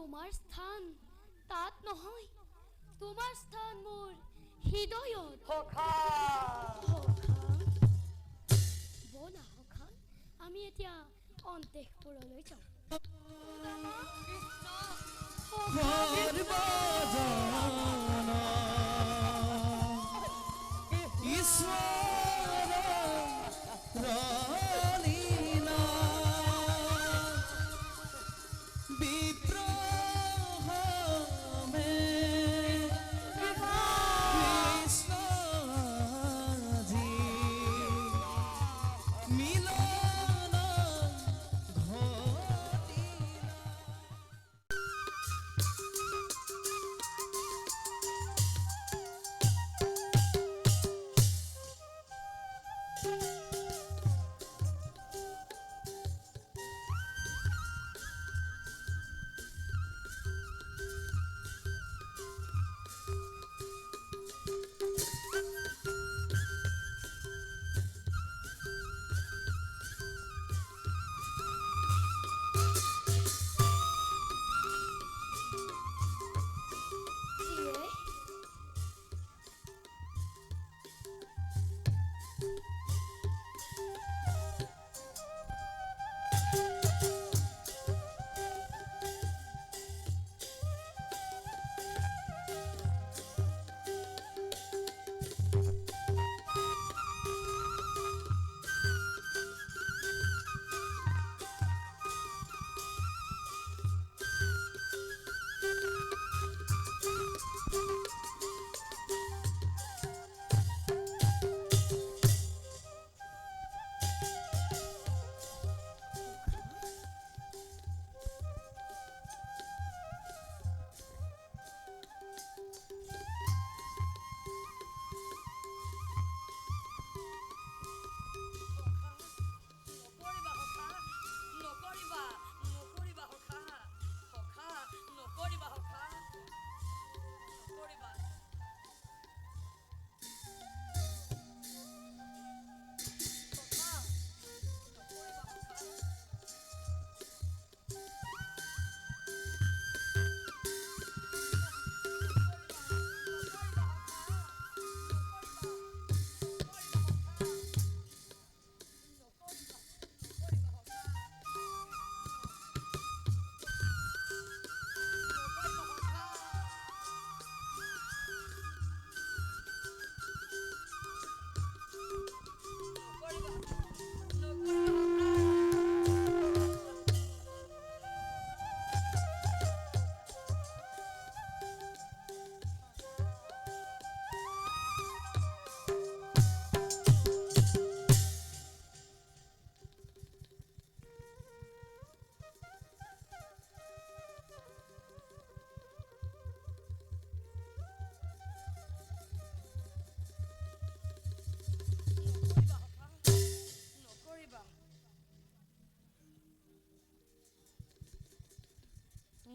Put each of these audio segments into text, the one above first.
তোমাৰ স্থান তাত নহয়, তোমাৰ স্থান মোৰ হৃদয়ত। সখা সখা, ব'লা সখা, আমি এতিয়া অন্তেশপুৰলৈ যাওঁ।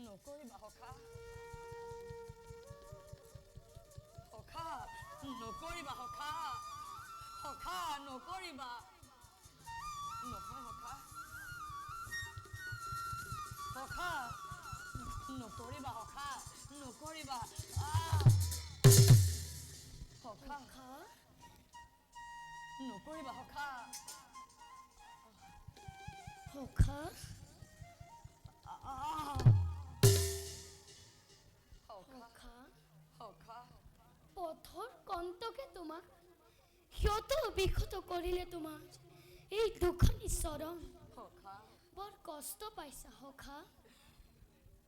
নকৰিবা সখা, সখা নকৰিবা সখা, সখা নকৰিবা, নহয় সখা, সখা নকৰিবা, সখা নকৰিবা, সখা নকৰিবা সখা, সখা, সখা পথৰ কণ্টকে তোমাক ক্ষত বিক্ষত কৰিলে, তোমাৰ এই দুখনি চৰণ সখা বৰ কষ্ট পাইছা সখা।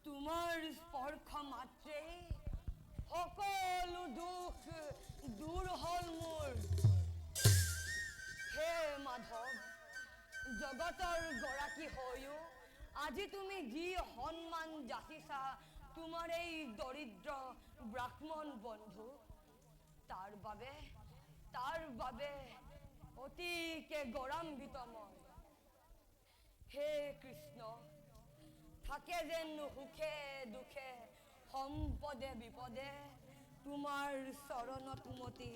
তোমাৰ স্পৰ্শ মাত্ৰেই সকলো দুখ দূৰ হ'ল মোৰ। হে মাধৱ, জগতৰ গৰাকী হৈও আজি তুমি যি সন্মান যাচিছা তোমাৰ এই দৰিদ্ৰ ব্ৰাহ্মণ বন্ধু, তাৰ বাবে অতিকে গৌৰৱান্বিত মই। হে কৃষ্ণ, থাকে যেন সুখে দুখে সম্পদে বিপদে তোমাৰ চৰণত মতি।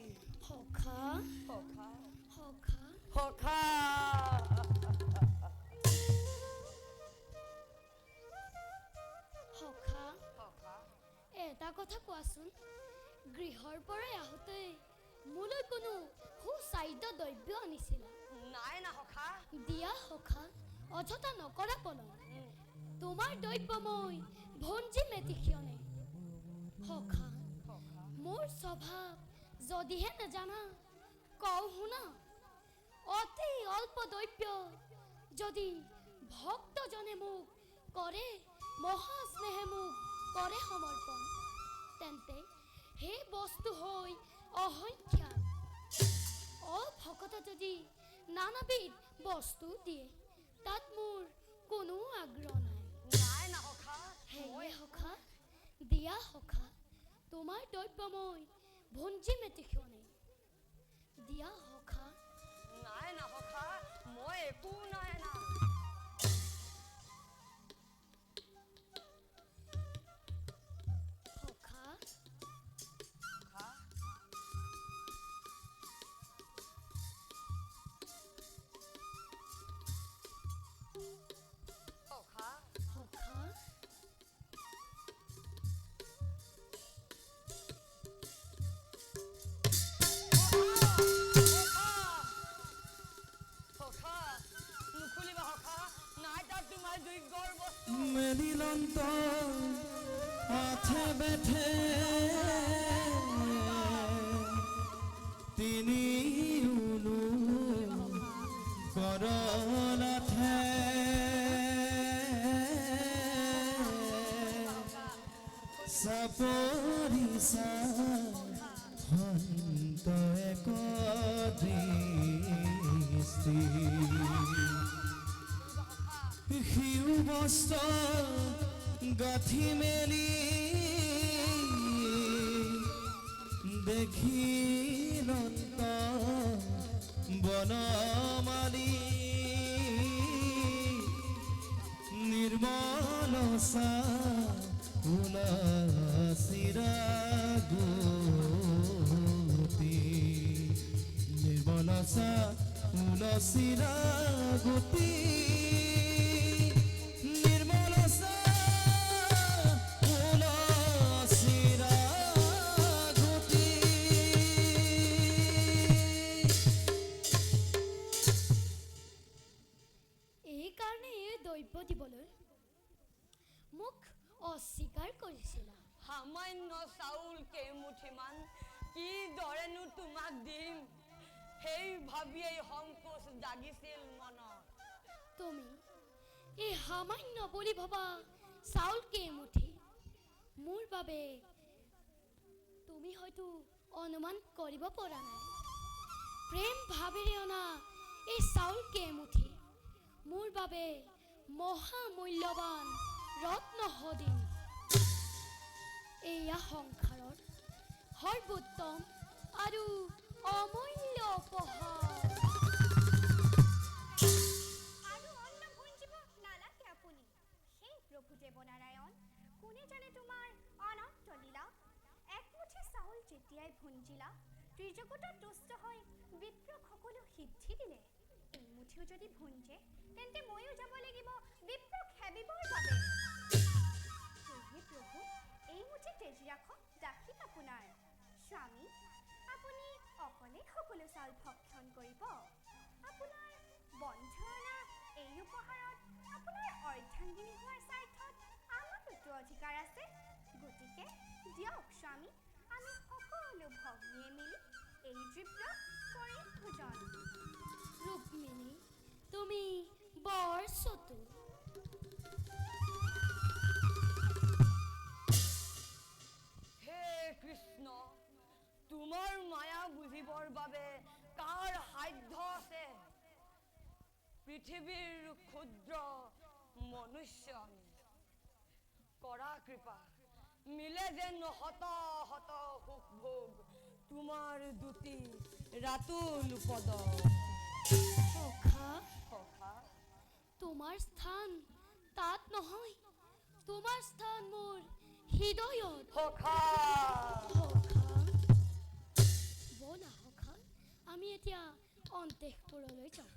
সখা, সখা সখা, সখা সখা, দেশৰ পৰাই আহোঁতে মোলৈ কোনো সুস্বাদ্য দ্ৰব্য আনিছিলা? নাই না সখা। দিয়া সখা, অযথা নকৰা পলম। তোমাৰ দ্ৰব্য মই ভঞ্জি মেটিখিয়নে। সখা, মোৰ স্বভাৱ যদিহে নাজানা, কওঁ শুনা। অতি অল্প দ্ৰব্য যদি ভক্তজনে মোক কৰে মহাস্নেহে মোক কৰে সমৰ্পণ, তেন্তে সেই বস্তু হৈ অসংখ্যাত। অভকত যদি নানাবিধ বস্তু দিয়ে, তাত মোৰ কোনো আগ্ৰহ নাই। নাই না সখা। সেয়ে সখা, দিয়া সখা, তোমাৰ দ্ৰব্য মই ভঞ্জি মেটিখিয়নে। দিয়া সখা। নাই না সখা, মই একো নাই না। সখা, সখা, সখা, সখা, সখা, নুখুলিবা সখা। নাই তাত তোমাৰ যোগ্যৰ বস্তু। মেলিলন্ত আছে বেঠে তিনি উলু কৰলাথে সাপৰিসা হন্ত এক দৃষ্টি শিউ বস্ত্ৰ গাঁঠি মেলি দেখিলন্ত বনমালী নিৰ্মল উলাচিৰা গুটি নিৰ্মল উলাচিৰা গুটি এইকাৰণে এই দ্ৰব্য দিবলৈ মোক অস্বীকাৰ কৰিছিলা। সামান্য চাউল কেইমুঠিমান কিদৰেনো তোমাক দিম, সেই ভাবিয়েই সংকোচ জাগিছিল মনত। তুমি এই সামান্য বুলি ভবা চাউল কেইমুঠি মোৰ বাবে তুমি হয়তো অনুমান কৰিব পৰা নাই। প্ৰেম ভাৱেৰে অনা এই চাউল কেইমুঠি মোৰ বাবে মহামূল্যৱান ৰত্ন সদিন। এয়া সংসাৰত সৰ্বোত্তম আৰু অমূল্য উপহাৰ। আৰু অন্ন ভঞ্জিব নালাগে আপুনি। সেই প্ৰভুদেৱ নাৰায়ণ, কোনে জানে তোমাৰ অনন্ত লীলা। একমুঠি চাউল যেতিয়াই ভঞ্জিলা, ত্ৰিজগতত তুষ্ট হৈ বিপ্ৰক সকলো সিদ্ধি দিলে। এইমুঠিও যদি ভঞ্জে, তেন্তে ময়ো যাব লাগিব বিপ্ৰক সেবিবৰ বাবে। সেয়ে প্ৰভু, এইমুঠি তেজি ৰাখক দাসীক আপোনাৰ। স্বামী, আপুনি অকলে সকলো চাউল ভক্ষণ কৰিব। আপোনাৰ বন্ধু অনা এই উপহাৰত আপোনাৰ অৰ্ধাংগিনী হোৱাৰ স্বাৰ্থত আমাৰোতো অধিকাৰ আছে। গতিকে দিয়ক স্বামী, আমি সকলো ভগ্নীয়ে মিলি এই দ্ৰব্য কৰিম ভোজন। ৰুক্মিণী, তুমি বৰ চতুৰ। হে কৃষ্ণ, তোমাৰ মায়া বুজিবৰ বাবে কাৰ সাধ্য আছে? পৃথিৱীৰ ক্ষুদ্ৰ মনুষ্য আমি। কৰা কৃপা, মিলে যেন শত শত সুখ ভোগ তোমাৰ দুটি ৰাতুল পদ। সখা, সখা, তোমাৰ স্থান তাত নহয়, তোমাৰ স্থান মোৰ হৃদয়ত। সখা, সখা, ব'লা সখা, আমি এতিয়া অন্তঃপুৰলৈ যাওঁ।